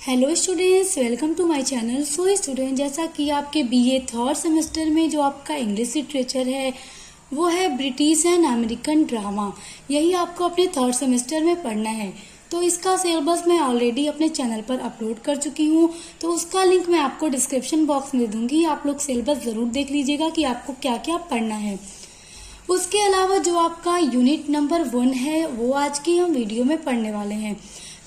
Hello students, welcome to my channel. So student, जैसा कि आपके बीए थर्ड सेमेस्टर में जो आपका इंग्लिश लिटरेचर है वो है ब्रिटिश एंड अमेरिकन ड्रामा। यही आपको अपने थर्ड सेमेस्टर में पढ़ना है। तो इसका सिलेबस मैं ऑलरेडी अपने चैनल पर अपलोड कर चुकी हूँ, तो उसका लिंक मैं आपको डिस्क्रिप्शन बॉक्स में दे दूंगी। आप लोग सिलेबस ज़रूर देख लीजिएगा कि आपको क्या क्या पढ़ना है। उसके अलावा जो आपका यूनिट नंबर 1 है वो आज की हम वीडियो में पढ़ने वाले हैं।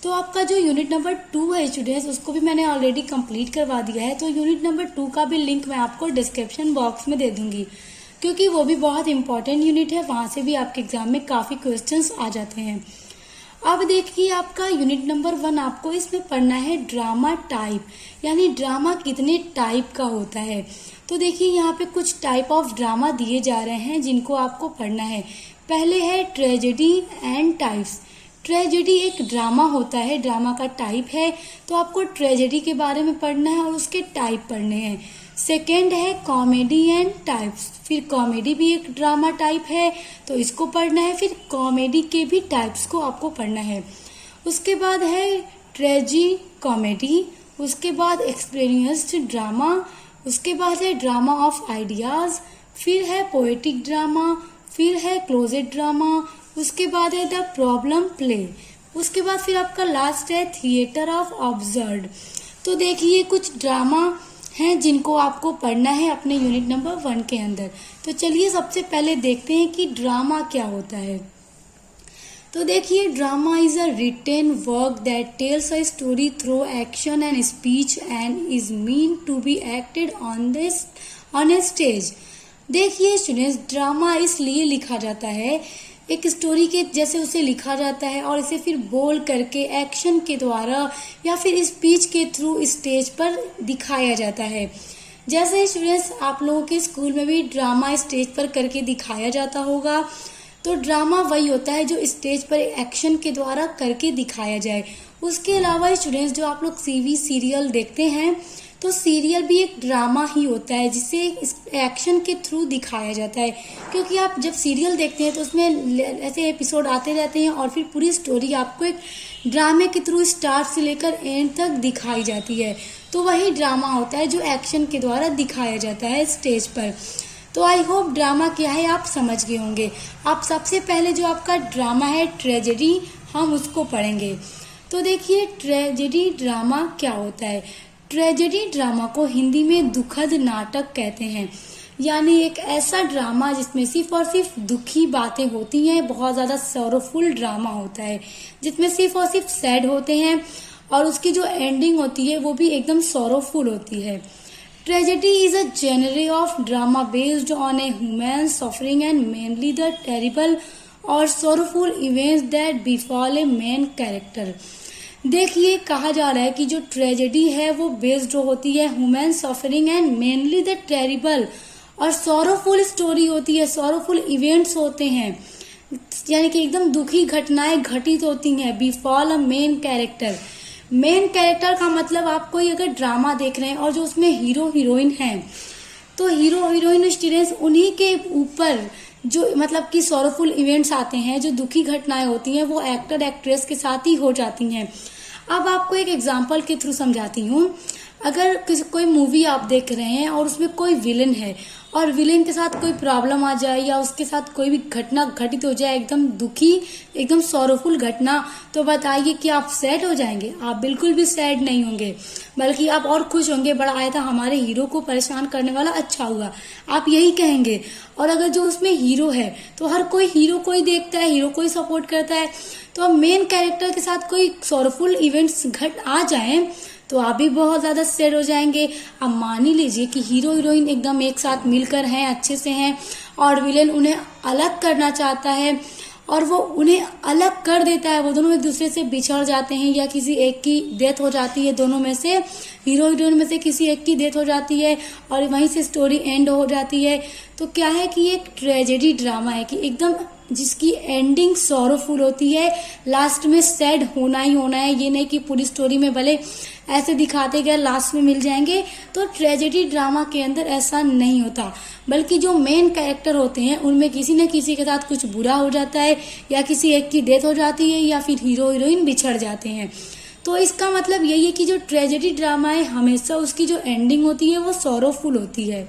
तो आपका जो यूनिट नंबर 2 है स्टूडेंट्स, उसको भी मैंने ऑलरेडी कंप्लीट करवा दिया है। तो यूनिट नंबर 2 का भी लिंक मैं आपको डिस्क्रिप्शन बॉक्स में दे दूंगी, क्योंकि वो भी बहुत इंपॉर्टेंट यूनिट है। वहां से भी आपके एग्जाम में काफ़ी क्वेश्चंस आ जाते हैं। अब देखिए, आपका यूनिट नंबर 1 आपको इसमें पढ़ना है ड्रामा टाइप, यानी ड्रामा कितने टाइप का होता है। तो देखिए, यहाँ पे कुछ टाइप ऑफ ड्रामा दिए जा रहे हैं जिनको आपको पढ़ना है। पहले है ट्रेजेडी एंड टाइप्स। ट्रेजेडी एक ड्रामा होता है, ड्रामा का टाइप है, तो आपको ट्रेजेडी के बारे में पढ़ना है और उसके टाइप पढ़ने हैं। सेकेंड है कॉमेडी एंड टाइप्स। फिर कॉमेडी भी एक ड्रामा टाइप है, तो इसको पढ़ना है। फिर कॉमेडी के भी टाइप्स को आपको पढ़ना है। उसके बाद है ट्रेजी कॉमेडी। उसके बाद एक्सपीरियंस्ड ड्रामा। उसके बाद है ड्रामा ऑफ आइडियाज। फिर है पोएटिक ड्रामा। फिर है क्लोजेट ड्रामा। उसके बाद है द प्रॉब्लम प्ले। उसके बाद फिर आपका लास्ट है थिएटर ऑफ ऑब्जर्व। तो देखिए, कुछ ड्रामा हैं जिनको आपको पढ़ना है अपने यूनिट नंबर 1 के अंदर। तो चलिए सबसे पहले देखते हैं कि ड्रामा क्या होता है। तो देखिए, drama is a written work that tells a story through action and speech and is mean to be acted on a stage. देखिए स्टूडेंट्स, ड्रामा इसलिए लिखा जाता है, एक स्टोरी के जैसे उसे लिखा जाता है और इसे फिर बोल करके एक्शन के द्वारा या फिर स्पीच के थ्रू स्टेज पर दिखाया जाता है। जैसे स्टूडेंट्स, आप लोगों के स्कूल में भी ड्रामा स्टेज पर करके दिखाया जाता होगा। तो ड्रामा वही होता है जो स्टेज पर एक्शन के द्वारा करके दिखाया जाए। उसके अलावा स्टूडेंट्स, जो आप लोग टीवी सीरियल देखते हैं, तो सीरियल भी एक ड्रामा ही होता है जिसे एक्शन के थ्रू दिखाया जाता है। क्योंकि आप जब सीरियल देखते हैं तो उसमें ऐसे एपिसोड आते रहते हैं और फिर पूरी स्टोरी आपको एक ड्रामे के थ्रू स्टार्ट से लेकर एंड तक दिखाई जाती है। तो वही ड्रामा होता है जो एक्शन के द्वारा दिखाया जाता है स्टेज पर। तो आई होप ड्रामा क्या है आप समझ गए होंगे। आप सबसे पहले जो आपका ड्रामा है ट्रेजेडी, हम उसको पढ़ेंगे। तो देखिए, ट्रेजेडी ड्रामा क्या होता है। ट्रेजेडी ड्रामा को हिंदी में दुखद नाटक कहते हैं, यानी एक ऐसा ड्रामा जिसमें सिर्फ और सिर्फ दुखी बातें होती हैं। बहुत ज़्यादा सॉरोफुल ड्रामा होता है जिसमें सिर्फ और सिर्फ सैड होते हैं और उसकी जो एंडिंग होती है वो भी एकदम सॉरोफुल होती है। Tragedy is a genre of drama based on a human suffering and mainly the terrible और sorrowful events that befall a main character. देखिए, कहा जा रहा है कि जो ट्रेजेडी है वो बेस्ड होती है human suffering and mainly the terrible और सॉरोफुल स्टोरी होती है, सॉरोफुल इवेंट्स होते हैं, यानी कि एकदम दुखी घटनाएं घटित होती हैं। Befall a main character. Main character का मतलब आप कोई अगर ड्रामा देख रहे हैं और जो उसमें हीरो हीरोइन हैं, तो हीरो हीरोइन स्टूडेंट्स उन्हीं के ऊपर जो मतलब कि सॉरोफुल इवेंट्स आते हैं, जो दुखी घटनाएं होती हैं, वो एक्टर एक्ट्रेस के साथ ही हो जाती हैं। अब आपको एक एग्जांपल के थ्रू समझाती हूँ। अगर कोई मूवी आप देख रहे हैं और उसमें कोई विलन है और विलेन के साथ कोई प्रॉब्लम आ जाए या उसके साथ कोई भी घटना घटित हो जाए, एकदम दुखी, एकदम सॉरोफुल घटना, तो बताइए कि आप सैड हो जाएंगे? आप बिल्कुल भी सैड नहीं होंगे, बल्कि आप और खुश होंगे। बड़ा आया था हमारे हीरो को परेशान करने वाला, अच्छा हुआ, आप यही कहेंगे। और अगर जो उसमें हीरो है तो हर कोई हीरो को ही देखता है, हीरो को ही सपोर्ट करता है। तो अब मेन कैरेक्टर के साथ कोई सॉरोफुल इवेंट्स घट आ जाए तो आप भी बहुत ज्यादा सैड हो जाएंगे। अब मान ही लीजिए कि हीरो हीरोइन एकदम एक साथ मिलकर हैं, अच्छे से हैं, और विलेन उन्हें अलग करना चाहता है और वो उन्हें अलग कर देता है। वो दोनों एक दूसरे से बिछड़ जाते हैं या किसी एक की डेथ हो जाती है, दोनों में से हीरो हीरोइन में से किसी एक की डेथ हो जाती है और वहीं से स्टोरी एंड हो जाती है। तो क्या है कि एक ट्रेजेडी ड्रामा है कि एकदम जिसकी एंडिंग सॉरोफुल होती है, लास्ट में सैड होना ही होना है। ये नहीं कि पूरी स्टोरी में भले ऐसे दिखाते गए लास्ट में मिल जाएंगे। तो ट्रेजेडी ड्रामा के अंदर ऐसा नहीं होता, बल्कि जो मेन कैरेक्टर होते हैं उनमें किसी न किसी के साथ कुछ बुरा हो जाता है या किसी एक की डेथ हो जाती है या फिर हीरो हीरोइन बिछड़ जाते हैं। तो इसका मतलब यही है कि जो ट्रेजेडी ड्रामा है हमेशा उसकी जो एंडिंग होती है वो सॉरोफुल होती है।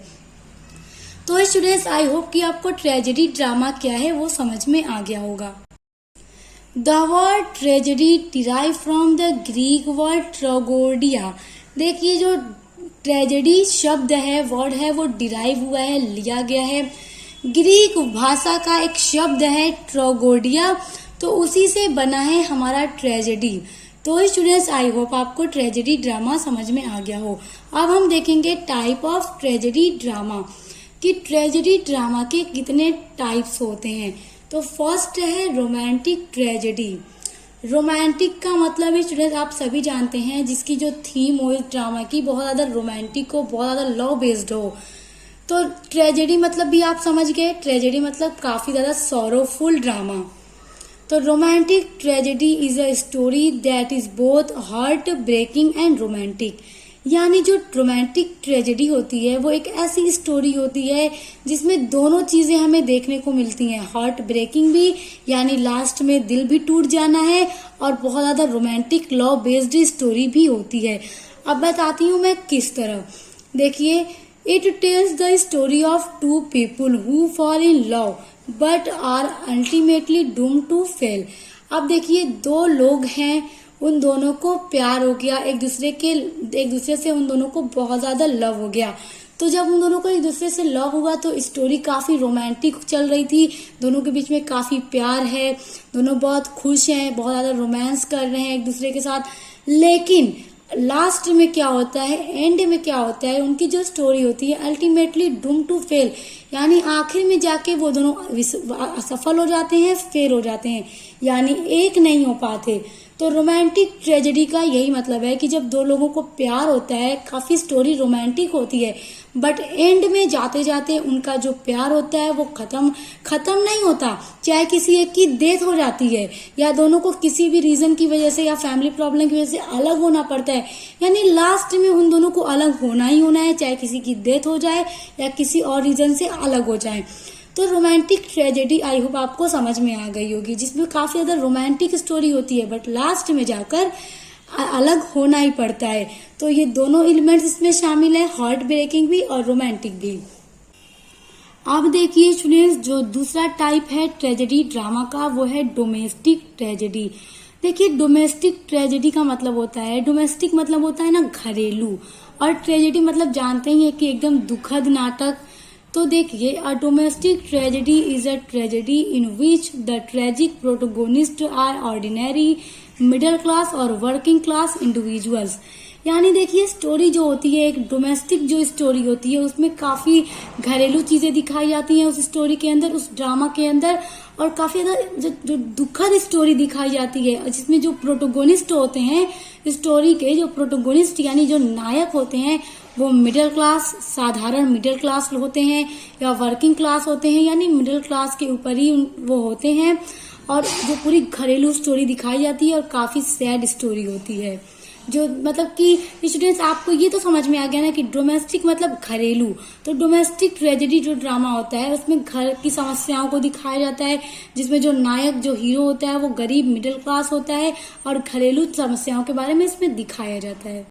तो स्टूडेंट्स, आई होप कि आपको ट्रेजेडी ड्रामा क्या है वो समझ में आ गया होगा। The word tragedy derive from the Greek word tragoidia. देखिए, जो ट्रेजेडी शब्द है, वर्ड है, वो डिराइव हुआ है, लिया गया है ग्रीक भाषा का एक शब्द है ट्रेगोडिया, तो उसी से बना है हमारा ट्रेजेडी। तो स्टूडेंट्स, आई होप आपको ट्रेजेडी ड्रामा समझ में आ गया हो। अब हम देखेंगे टाइप ऑफ ट्रेजेडी ड्रामा, कि ट्रेजेडी ड्रामा के कितने टाइप्स होते हैं। तो फर्स्ट है रोमांटिक ट्रेजेडी। रोमांटिक का मतलब है स्टूडेंट, आप सभी जानते हैं, जिसकी जो थीम हो इस ड्रामा की बहुत ज्यादा रोमांटिक हो, बहुत ज्यादा लव बेस्ड हो। तो ट्रेजेडी मतलब भी आप समझ गए, ट्रेजेडी मतलब काफी ज्यादा सॉरोफुल ड्रामा। तो romantic tragedy is a story that is both heartbreaking and romantic. यानी जो रोमांटिक ट्रेजेडी होती है वो एक ऐसी स्टोरी होती है जिसमें दोनों चीजें हमें देखने को मिलती हैं, हार्ट ब्रेकिंग भी, यानी लास्ट में दिल भी टूट जाना है, और बहुत ज्यादा रोमांटिक लव बेस्ड स्टोरी भी होती है। अब बताती हूँ मैं किस तरह। देखिए, it tells the story of two people who fall in love but are ultimately doomed to fail. अब देखिए, दो लोग हैं, उन दोनों को प्यार हो गया, एक दूसरे से उन दोनों को बहुत ज्यादा लव हो गया। तो जब उन दोनों को एक दूसरे से लव हुआ तो स्टोरी काफी रोमांटिक चल रही थी, दोनों के बीच में काफी प्यार है, दोनों बहुत खुश हैं, बहुत ज्यादा रोमांस कर रहे हैं एक दूसरे के साथ। लेकिन लास्ट में क्या होता है, एंड में क्या होता है, उनकी जो स्टोरी होती है अल्टीमेटली डूम टू फेल, यानी आखिर में जाके वो दोनों असफल हो जाते हैं, फेल हो जाते हैं, यानी एक नहीं हो पाते। तो रोमांटिक ट्रेजेडी का यही मतलब है कि जब दो लोगों को प्यार होता है, काफी स्टोरी रोमांटिक होती है, बट एंड में जाते जाते उनका जो प्यार होता है वो खत्म नहीं होता, चाहे किसी एक की डेथ हो जाती है या दोनों को किसी भी रीजन की वजह से या फैमिली प्रॉब्लम की वजह से अलग होना पड़ता है, यानी लास्ट में उन दोनों को अलग होना ही होना है, चाहे किसी की डेथ हो जाए या किसी और रीजन से अलग हो जाए। तो रोमांटिक ट्रेजेडी आई होप आपको समझ में आ गई होगी, जिसमें काफी ज्यादा रोमांटिक स्टोरी होती है बट लास्ट में जाकर अलग होना ही पड़ता है। तो ये दोनों एलिमेंट्स इसमें शामिल है, हार्ट ब्रेकिंग भी और रोमांटिक भी। अब देखिए स्टूडेंट्स, जो दूसरा टाइप है ट्रेजेडी ड्रामा का वो है डोमेस्टिक ट्रेजेडी। देखिए, डोमेस्टिक ट्रेजेडी का मतलब होता है, डोमेस्टिक मतलब होता है ना घरेलू, और ट्रेजेडी मतलब जानते ही है कि एकदम दुखद नाटक। तो देखिए, a domestic tragedy is a tragedy in which the tragic protagonist are ordinary middle class और वर्किंग क्लास इंडिविजुअल्स। यानी देखिए, स्टोरी जो होती है, एक डोमेस्टिक जो स्टोरी होती है उसमें काफी घरेलू चीजें दिखाई जाती हैं उस स्टोरी के अंदर, उस ड्रामा के अंदर, और काफी ज्यादा जो दुखद स्टोरी दिखाई जाती है, जिसमें जो प्रोटोगोनिस्ट होते हैं स्टोरी के, जो प्रोटोगोनिस्ट यानी जो नायक होते हैं वो मिडिल क्लास, साधारण मिडिल क्लास होते हैं या वर्किंग क्लास होते हैं, यानी मिडिल क्लास के ऊपर ही वो होते हैं, और जो पूरी घरेलू स्टोरी दिखाई जाती है और काफी सैड स्टोरी होती है। जो मतलब कि स्टूडेंट्स, आपको ये तो समझ में आ गया ना कि डोमेस्टिक मतलब घरेलू। तो डोमेस्टिक ट्रेजेडी जो ड्रामा होता है उसमें घर की समस्याओं को दिखाया जाता है, जिसमें जो नायक जो हीरो होता है वो गरीब मिडिल क्लास होता है और घरेलू समस्याओं के बारे में इसमें दिखाया जाता है।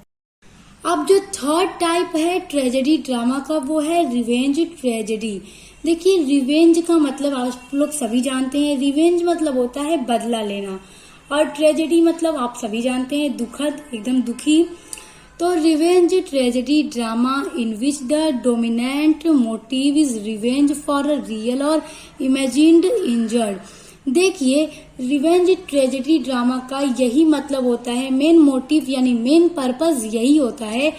अब जो थर्ड टाइप है ट्रेजेडी ड्रामा का वो है रिवेंज ट्रेजेडी। देखिए, रिवेंज का मतलब आप लोग सभी जानते हैं, रिवेंज मतलब होता है बदला लेना, और ट्रेजेडी मतलब आप सभी जानते हैं दुखद, एकदम दुखी। तो revenge tragedy drama in which the dominant motive is revenge for a real और इमेजिन्ड इंजर्ड। देखिए, रिवेंज ट्रेजेडी ड्रामा का यही मतलब होता है, मेन मोटिव यानी मेन पर्पस यही होता है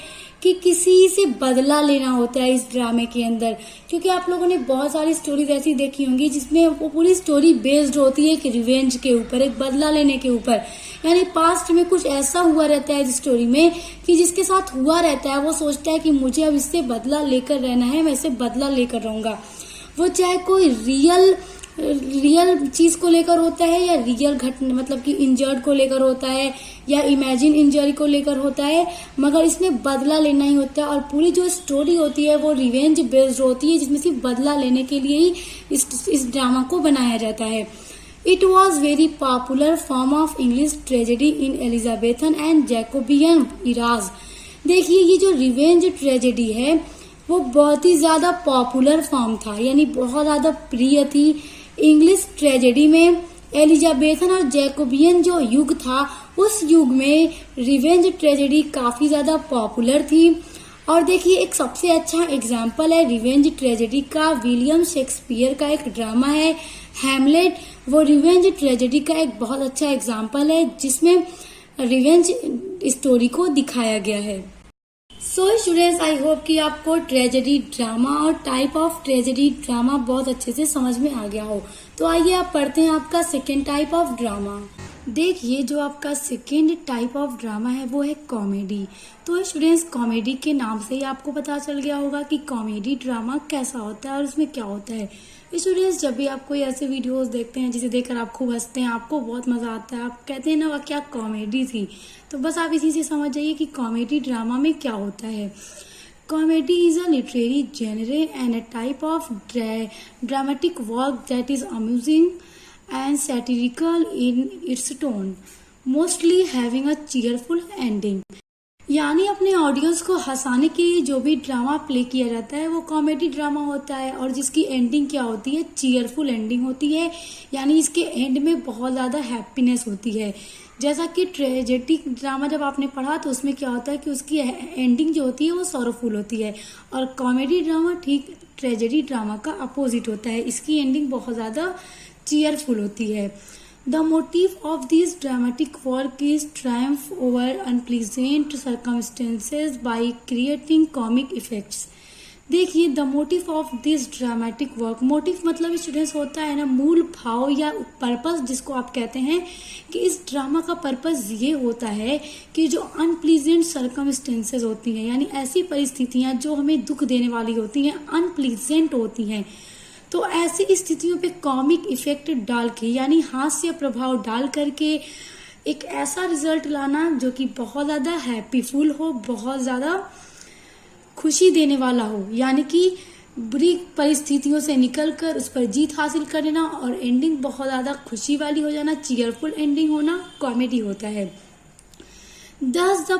कि किसी से बदला लेना होता है इस ड्रामे के अंदर। क्योंकि आप लोगों ने बहुत सारी स्टोरीज ऐसी देखी होंगी जिसमें वो पूरी स्टोरी बेस्ड होती है कि रिवेंज के ऊपर, एक बदला लेने के ऊपर, यानी पास्ट में कुछ ऐसा हुआ रहता है इस स्टोरी में कि जिसके साथ हुआ रहता है वो सोचता है कि मुझे अब इससे बदला लेकर रहना है, मैं इससे बदला लेकर रहूंगा। वो चाहे कोई रियल चीज को लेकर होता है या रियल घटना मतलब कि इंजर्ड को लेकर होता है या इमेजिन इंजरी को लेकर होता है, मगर इसमें बदला लेना ही होता है। और पूरी जो स्टोरी होती है वो रिवेंज बेस्ड होती है, जिसमें सिर्फ बदला लेने के लिए ही इस ड्रामा को बनाया जाता है। It was very popular form of English tragedy in Elizabethan and Jacobean eras. देखिए ये जो रिवेंज ट्रेजेडी है वो बहुत ही ज्यादा पॉपुलर फॉर्म था, यानी बहुत ज्यादा प्रिय थी इंग्लिश ट्रेजेडी में। एलिजाबेथन और जैकोबियन जो युग था उस युग में रिवेंज ट्रेजेडी काफी ज्यादा पॉपुलर थी। और देखिए एक सबसे अच्छा एग्जाम्पल है रिवेंज ट्रेजेडी का विलियम शेक्सपियर का एक ड्रामा है हैमलेट। वो रिवेंज ट्रेजेडी का एक बहुत अच्छा एग्जाम्पल है जिसमें रिवेंज स्टोरी को दिखाया गया है। सो स्टूडेंट्स, आई होप कि आपको ट्रेजेडी ड्रामा और टाइप ऑफ ट्रेजेडी ड्रामा बहुत अच्छे से समझ में आ गया हो। तो आइए आप पढ़ते हैं आपका सेकेंड टाइप ऑफ ड्रामा। देखिए जो आपका सेकेंड टाइप ऑफ ड्रामा है वो है कॉमेडी। तो स्टूडेंट्स, कॉमेडी के नाम से ही आपको पता चल गया होगा कि कॉमेडी ड्रामा कैसा होता है और उसमें क्या होता है। स्टूडेंट्स, जब भी आप कोई ऐसे वीडियोस देखते हैं जिसे देखकर आप खूब हंसते हैं, आपको बहुत मजा आता है, आप कहते हैं ना वह क्या कॉमेडी थी, तो बस आप इसी से समझ जाइए कि कॉमेडी ड्रामा में क्या होता है। Comedy is a literary genre and a type of dramatic work that is amusing and satirical in its tone, mostly having a cheerful ending. यानी अपने ऑडियंस को हंसाने के लिए जो भी ड्रामा प्ले किया जाता है वो कॉमेडी ड्रामा होता है और जिसकी एंडिंग क्या होती है, चीयरफुल एंडिंग होती है, यानी इसके एंड में बहुत ज़्यादा हैप्पीनेस होती है। जैसा कि ट्रेजेडी ड्रामा जब आपने पढ़ा तो उसमें क्या होता है कि उसकी एंडिंग जो होती है वो सॉरोफुल होती है, और कॉमेडी ड्रामा ठीक ट्रेजेडी ड्रामा का अपोजिट होता है, इसकी एंडिंग बहुत ज़्यादा चीयरफुल होती है। The motive of this dramatic work is triumph over unpleasant circumstances by creating comic effects. देखिए the motive of this dramatic work, motive मतलब स्टूडेंट्स होता है ना मूल भाव या पर्पस, जिसको आप कहते हैं कि इस ड्रामा का पर्पस ये होता है कि जो अनप्लीजेंट सर्कमस्टेंसेज होती हैं, यानी ऐसी परिस्थितियां जो हमें दुख देने वाली होती हैं, अनप्लीजेंट होती हैं, तो ऐसी स्थितियों पे कॉमिक इफेक्ट डाल के यानी हास्य प्रभाव डाल करके एक ऐसा रिजल्ट लाना जो कि बहुत ज्यादा हैप्पीफुल हो, बहुत ज्यादा खुशी देने वाला हो, यानी कि बुरी परिस्थितियों से निकलकर उस पर जीत हासिल कर लेना और एंडिंग बहुत ज्यादा खुशी वाली हो जाना, चीयरफुल एंडिंग होना कॉमेडी होता है। Thus the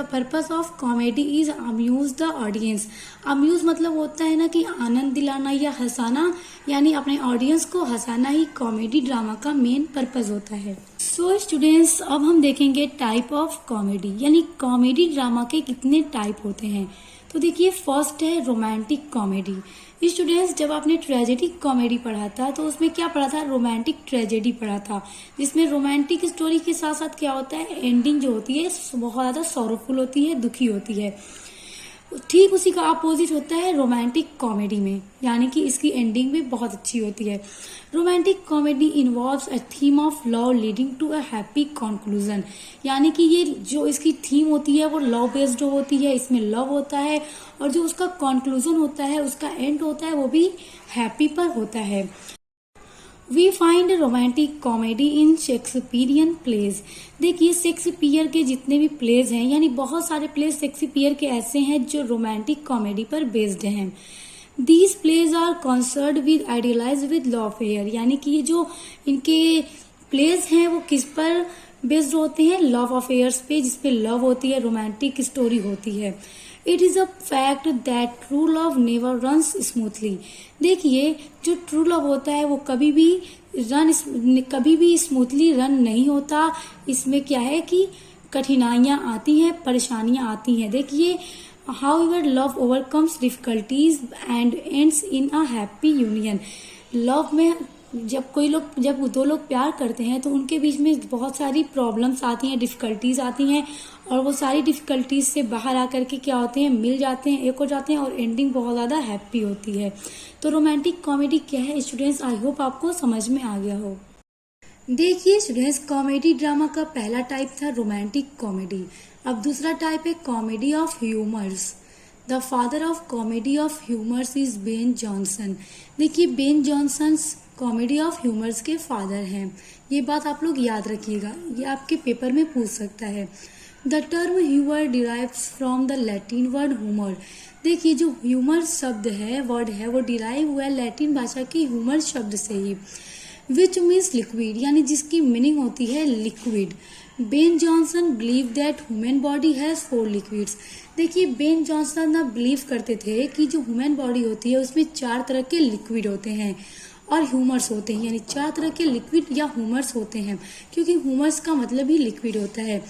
purpose of comedy is amuse the audience. Amuse मतलब होता है ना कि आनंद दिलाना या हंसाना, यानी अपने ऑडियंस को हंसाना ही कॉमेडी ड्रामा का मेन पर्पस होता है। सो स्टूडेंट्स, अब हम देखेंगे टाइप ऑफ कॉमेडी, यानी कॉमेडी ड्रामा के कितने टाइप होते हैं। तो देखिए फर्स्ट है रोमांटिक कॉमेडी। स्टूडेंट्स, जब आपने ट्रेजेडी कॉमेडी पढ़ा था तो उसमें क्या पढ़ा था, रोमांटिक ट्रेजेडी पढ़ा था, जिसमें रोमांटिक स्टोरी के साथ साथ क्या होता है, एंडिंग जो होती है बहुत ज्यादा सॉरोफुल होती है, दुखी होती है। ठीक उसी का अपोजिट होता है रोमांटिक कॉमेडी में, यानी कि इसकी एंडिंग भी बहुत अच्छी होती है। Romantic comedy involves a theme of love leading to a happy conclusion, यानी कि ये जो इसकी थीम होती है वो लव बेस्ड होती है, इसमें लव होता है और जो उसका कंक्लूजन होता है, उसका एंड होता है, वो भी हैप्पी पर होता है। We find romantic comedy in Shakespearean plays. देखिए शेक्सपियर के जितने भी प्लेज हैं, यानी बहुत सारे प्लेज शेक्सपियर के ऐसे हैं जो रोमांटिक कॉमेडी पर बेस्ड हैं। These plays are concerned with idealise with love affair, यानी कि ये जो इनके प्लेज हैं वो किस पर बेस्ड होते हैं, लव अफेयर्स पे, जिसपे लव होती है, रोमांटिक स्टोरी होती है। It is a fact that true love never runs smoothly. देखिए जो ट्रू लव होता है वो कभी भी स्मूथली रन नहीं होता, इसमें क्या है कि कठिनाइयां आती हैं, परेशानियां आती हैं। देखिए however love overcomes difficulties and ends in a happy union. Love में जब दो लोग प्यार करते हैं तो उनके बीच में बहुत सारी प्रॉब्लम्स आती हैं, डिफिकल्टीज आती हैं, और वो सारी डिफिकल्टीज से बाहर आकर के क्या होते हैं, मिल जाते हैं, एक हो जाते हैं और एंडिंग बहुत ज्यादा हैप्पी होती है। तो रोमांटिक कॉमेडी क्या है स्टूडेंट्स, आई होप आपको समझ में आ गया हो। देखिए स्टूडेंट्स, कॉमेडी ड्रामा का पहला टाइप था रोमांटिक कॉमेडी। अब दूसरा टाइप है comedy of humours. The father of comedy of humours is Ben Jonson. देखिए Ben Jonson comedy of humours के फादर हैं। ये बात आप लोग याद रखिएगा, ये आपके पेपर में पूछ सकता है। The term humour derives from the Latin word humour. देखिए जो ह्यूमर शब्द है, वर्ड है, वो डिराइव हुआ है लैटिन भाषा के ह्यूमर शब्द से ही, विच मीन्स लिक्विड, यानी जिसकी मीनिंग होती है liquid. Ben Jonson believe that human body has 4 liquids. देखिए बेन जॉनसन ना बिलीव करते थे कि जो ह्यूमन बॉडी होती है उसमें 4 तरह के लिक्विड होते हैं और ह्यूमर्स होते हैं, यानी 4 तरह के लिक्विड या ह्यूमर्स होते हैं, क्योंकि ह्यूमर्स का मतलब ही लिक्विड होता है,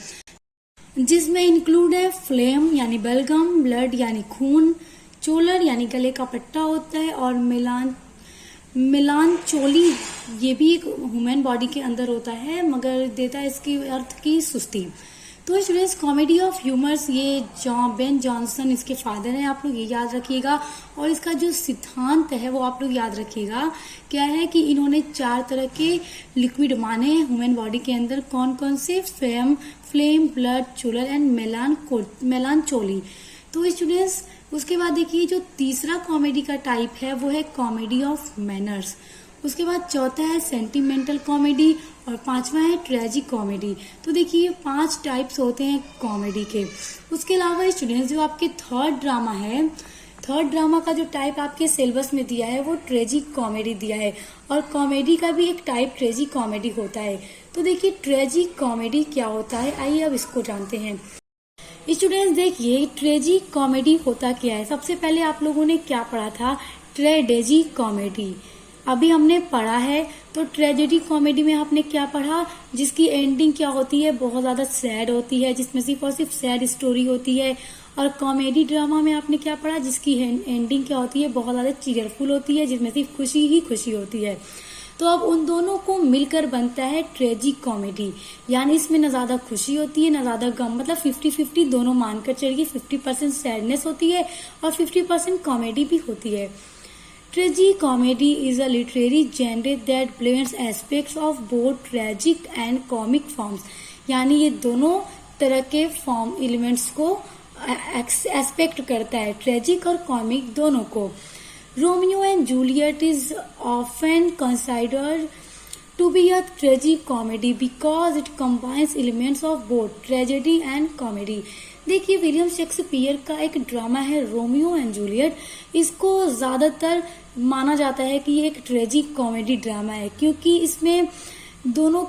जिसमें इंक्लूड है फ्लेम यानी बलगम, ब्लड यानी खून, चोलर यानी गले का पट्टा होता है, और मेलानचोली ये भी एक ह्यूमन बॉडी के अंदर होता है, मगर देता है इसकी अर्थ की सुस्ती। तो स्टूडेंट्स कॉमेडी ऑफ ह्यूमर्स ये बेन जॉनसन इसके फादर हैं, आप लोग ये याद रखिएगा। और इसका जो सिद्धांत है वो आप लोग याद रखिएगा, क्या है कि इन्होंने 4 तरह के लिक्विड माने हैं ह्यूमन बॉडी के अंदर। कौन कौन से? Phlegm, blood, choler and melancholy. तो स्टूडेंट्स उसके बाद देखिए जो तीसरा कॉमेडी का टाइप है वो है कॉमेडी ऑफ मैनर्स। उसके बाद चौथा है सेंटिमेंटल कॉमेडी और 5वां है ट्रेजिक कॉमेडी। तो देखिए 5 टाइप्स होते हैं कॉमेडी के। उसके अलावा स्टूडेंट्स जो आपके थर्ड ड्रामा है, थर्ड ड्रामा का जो टाइप आपके सिलेबस में दिया है वो ट्रेजिक कॉमेडी दिया है, और कॉमेडी का भी एक टाइप ट्रेजिक कॉमेडी होता है। तो देखिए ट्रेजिक कॉमेडी क्या होता है, आइए अब इसको जानते हैं। स्टूडेंट्स देखिए ट्रेजिक कॉमेडी होता क्या है। सबसे पहले आप लोगों ने क्या पढ़ा था? ट्रेजेडी कॉमेडी अभी हमने पढ़ा है। तो ट्रेजेडी कॉमेडी में आपने क्या पढ़ा? जिसकी एंडिंग क्या होती है? बहुत ज्यादा सैड होती है, जिसमें सिर्फ और सिर्फ सैड स्टोरी होती है। और कॉमेडी ड्रामा में आपने क्या पढ़ा? जिसकी एंडिंग क्या होती है? बहुत ज्यादा चीयरफुल होती है, जिसमें सिर्फ खुशी ही खुशी होती है। तो अब उन दोनों को मिलकर बनता है ट्रेजिक कॉमेडी, यानी इसमें न ज्यादा खुशी होती है न ज्यादा गम, मतलब 50-50 दोनों मानकर चलिए। 50% सैडनेस होती है और 50% कॉमेडी भी होती है। Tragic comedy is a literary genre that blends aspects of both tragic and comic forms, यानी ये दोनों तरह के फॉर्म एलिमेंट्स को एस्पेक्ट करता है, ट्रेजिक और कॉमिक दोनों को। Romeo and Juliet is often considered to be a tragic comedy because it combines elements of both tragedy and comedy। देखिए विलियम शेक्सपियर का एक ड्रामा है रोमियो एंड जूलियट, इसको ज्यादातर माना जाता है कि ये एक ट्रेजिक कॉमेडी ड्रामा है, क्योंकि इसमें दोनों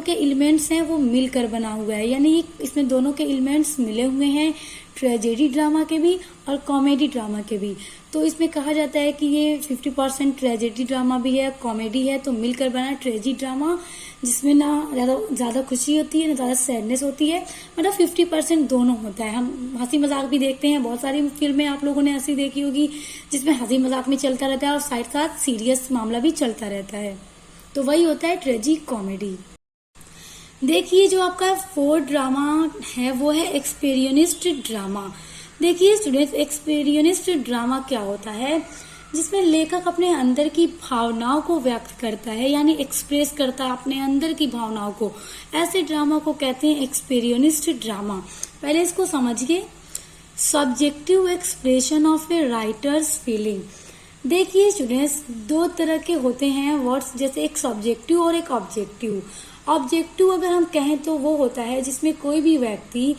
के एलिमेंट्स हैं वो मिलकर बना हुआ है, यानी इसमें दोनों के एलिमेंट्स मिले हुए हैं, ट्रेजेडी ड्रामा के भी और कॉमेडी ड्रामा के भी। तो इसमें कहा जाता है कि ये 50% ट्रेजेडी ड्रामा भी है, कॉमेडी है, तो मिलकर बना ट्रेजिक ड्रामा, जिसमें ना ज्यादा खुशी होती है ना ज्यादा सैडनेस होती है, मतलब 50% दोनों होता है। हम हंसी मजाक भी देखते हैं, बहुत सारी फिल्में आप लोगों ने ऐसी देखी होगी जिसमें हंसी मजाक में चलता रहता है और साथ साथ सीरियस मामला भी चलता रहता है, तो वही होता है ट्रेजिक कॉमेडी। देखिए जो आपका 4th ड्रामा है वो है एक्सपीरियनिस्ट ड्रामा। देखिए स्टूडेंट्स एक्सपीरियनिस्ट ड्रामा क्या होता है? जिसमें लेखक अपने अंदर की भावनाओं को व्यक्त करता है, यानी एक्सप्रेस करता है अपने अंदर की भावनाओं को। ऐसे ड्रामा को कहते हैं एक्सपीरियनिस्ट ड्रामा। पहले इसको समझिए। Subjective expression of A writers feeling. देखिए स्टूडेंट्स 2 तरह के होते हैं वर्ड्स, जैसे एक सब्जेक्टिव और एक ऑब्जेक्टिव। ऑब्जेक्टिव अगर हम कहें तो वो होता है जिसमें कोई भी व्यक्ति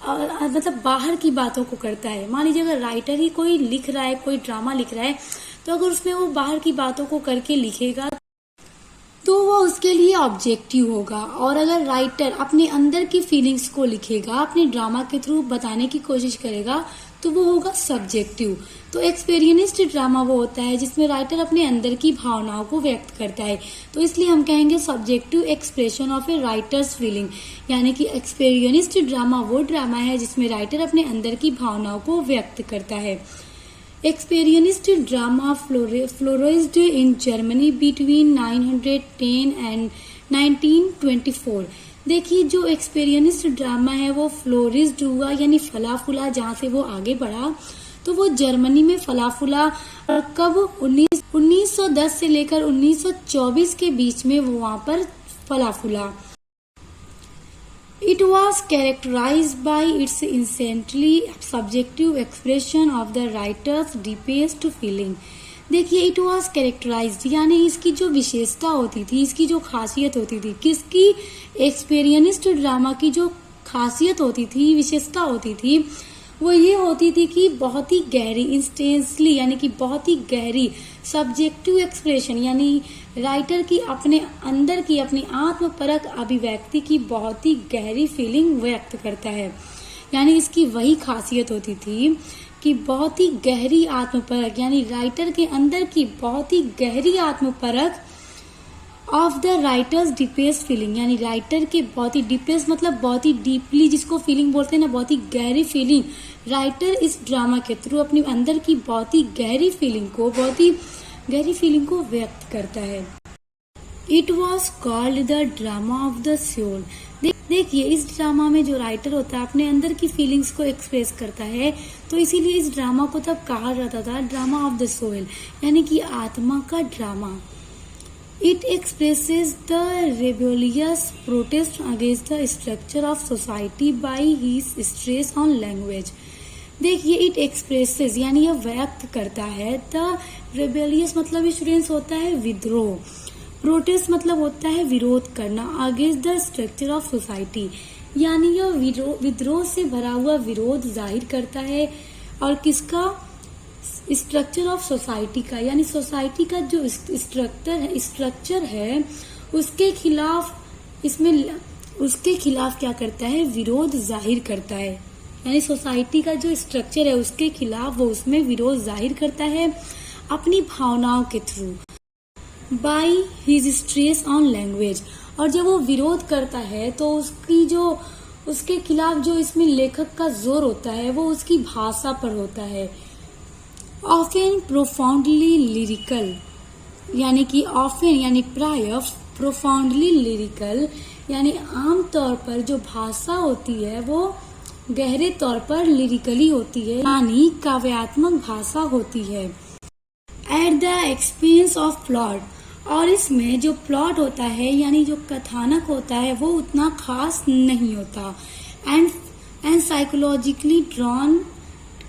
मतलब बाहर की बातों को करता है। मान लीजिए अगर राइटर ही कोई लिख रहा है, कोई ड्रामा लिख रहा है, तो अगर उसमें वो बाहर की बातों को करके लिखेगा तो वो उसके लिए ऑब्जेक्टिव होगा। और अगर राइटर अपने अंदर की फीलिंग्स को लिखेगा, अपने ड्रामा के थ्रू बताने की कोशिश करेगा, तो वो होगा सब्जेक्टिव। तो एक्सपीरियनिस्ट ड्रामा वो होता है जिसमें राइटर अपने अंदर की भावनाओं को व्यक्त करता है, तो इसलिए हम कहेंगे subjective expression of A writers feeling, यानी कि एक्सपीरियनिस्ट ड्रामा वो ड्रामा है जिसमें राइटर अपने अंदर की भावनाओं को व्यक्त करता है। Expressionist drama flourished in Germany between 910 and 1924। देखिए जो एक्सपीरियनिस्ट ड्रामा है वो फ्लोरिश्ड हुआ, यानी फला फूला, जहाँ से वो आगे बढ़ा तो वो जर्मनी में फला फूला। और कब? 1910 से लेकर 1924 के बीच में वो वहां पर फला फूला। It was characterized by its essentially subjective expression of the writer's deepest feeling। देखिए इट वॉज कैरेक्टराइज्ड यानी इसकी जो विशेषता होती थी, इसकी जो खासियत होती थी, किसकी, एक्सपीरियंस्ड ड्रामा की जो खासियत होती थी, विशेषता होती थी, वो ये होती थी कि बहुत ही गहरी, इंटेंसली यानी कि बहुत ही गहरी, सब्जेक्टिव एक्सप्रेशन यानी राइटर की अपने अंदर की अपनी आत्मपरक अभिव्यक्ति की बहुत ही गहरी फीलिंग व्यक्त करता है। यानी इसकी वही खासियत होती थी कि बहुत ही गहरी आत्मपरक यानी राइटर के अंदर की बहुत ही गहरी आत्मपरक of the writer's deepest feeling यानी राइटर के बहुत ही डीपेस्ट मतलब बहुत ही डीपली, जिसको फीलिंग बोलते हैं ना, बहुत ही गहरी फीलिंग, राइटर इस ड्रामा के थ्रू अपने अंदर की बहुत ही गहरी फीलिंग को व्यक्त करता है। It was called the drama of the soul. देखिए इस ड्रामा में जो राइटर होता है अपने अंदर की फीलिंग्स को एक्सप्रेस करता है, तो इसीलिए इस ड्रामा को तब कहा जाता था ड्रामा ऑफ द सोल यानी कि आत्मा का drama. It expresses the rebellious protest against the structure of society by his stress on language। देखिए इट एक्सप्रेसेस यानी यह व्यक्त करता है, द रेबेलियस मतलब स्टूडेंट्स होता है विद्रोह, प्रोटेस्ट मतलब होता है विरोध करना, against the structure of society यानी यह विद्रोह से भरा हुआ विरोध जाहिर करता है, और किसका, स्ट्रक्चर ऑफ सोसाइटी का यानी सोसाइटी का जो स्ट्रक्चर है उसके खिलाफ क्या करता है, विरोध जाहिर करता है। यानी सोसाइटी का जो स्ट्रक्चर है उसके खिलाफ वो उसमें विरोध जाहिर करता है अपनी भावनाओं के through, by his stress on language. और जब वो विरोध करता है तो उसके खिलाफ जो इसमें लेखक का जोर होता है वो उसकी भाषा पर होता है। ऑफेन प्रोफाउंडली लिरिकल यानी कि ऑफेन यानी प्राय, प्रोफाउंडली लिरिकल यानी आमतौर पर जो भाषा होती है वो गहरे तौर पर लिरिकली होती है यानी काव्यात्मक भाषा होती है। At the expense of plot, और इसमें जो प्लॉट होता है यानी जो कथानक होता है वो उतना खास नहीं होता। एंड साइकोलॉजिकली ड्रॉन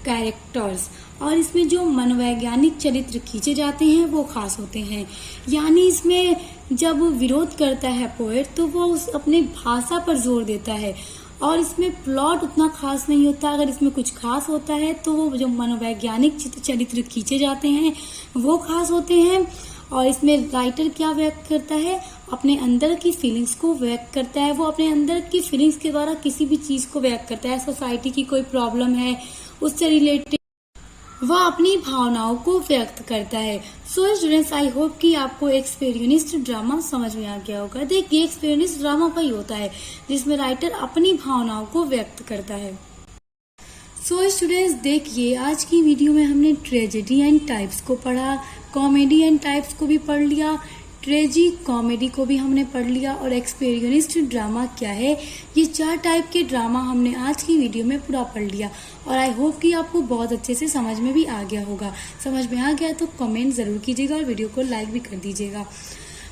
कैरेक्टर्स, और इसमें जो मनोवैज्ञानिक चरित्र खींचे जाते हैं वो खास होते हैं। यानी इसमें जब विरोध करता है पोएट तो वो अपने भाषा पर जोर देता है, और इसमें प्लॉट उतना खास नहीं होता। अगर इसमें कुछ खास होता है तो वो जो मनोवैज्ञानिक चरित्र खींचे जाते हैं वो खास होते हैं, और इसमें राइटर क्या व्यक्त करता है, अपने अंदर की फीलिंग्स को व्यक्त करता है। वो अपने अंदर की फीलिंग्स के द्वारा किसी भी चीज को व्यक्त करता है। सोसाइटी की कोई प्रॉब्लम है उससे रिलेटेड वह अपनी भावनाओं को व्यक्त करता है। सो स्टूडेंट्स, आई होप कि आपको एक्सपीरियंस्ड ड्रामा समझ में आ गया होगा। देखिए एक्सपीरियंस्ड ड्रामा वही होता है जिसमें राइटर अपनी भावनाओं को व्यक्त करता है। सो स्टूडेंट्स, देखिए आज की वीडियो में हमने ट्रेजेडी एंड टाइप्स को पढ़ा, कॉमेडी एंड टाइप्स को भी पढ़ लिया, ट्रेजी कॉमेडी को भी हमने पढ़ लिया, और एक्सपीरियंस्ड ड्रामा क्या है, ये 4 टाइप के ड्रामा हमने आज की वीडियो में पूरा पढ़ लिया। और आई होप कि आपको बहुत अच्छे से समझ में भी आ गया होगा। समझ में आ गया तो कमेंट जरूर कीजिएगा और वीडियो को लाइक भी कर दीजिएगा।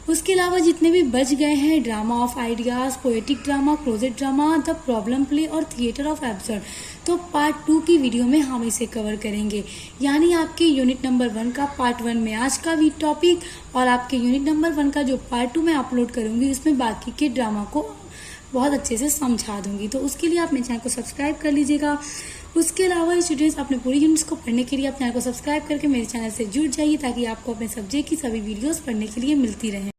उसके अलावा जितने भी बच गए हैं, drama of ideas, poetic drama, closet drama, the problem play और थिएटर ऑफ एब्सर्ड, तो पार्ट 2 की वीडियो में हम इसे कवर करेंगे। यानी आपके यूनिट नंबर 1 का पार्ट 1 में आज का भी टॉपिक, और आपके यूनिट नंबर 1 का जो पार्ट 2 में अपलोड करूंगी उसमें बाकी के ड्रामा को बहुत अच्छे से समझा दूंगी। तो उसके लिए आप मेरे चैनल को सब्सक्राइब कर लीजिएगा। उसके अलावा स्टूडेंट्स, अपने पूरी यूनिट्स को पढ़ने के लिए आप चैनल को सब्सक्राइब करके मेरे चैनल से जुड़ जाइए ताकि आपको अपने सब्जेक्ट की सभी वीडियोस पढ़ने के लिए मिलती रहे।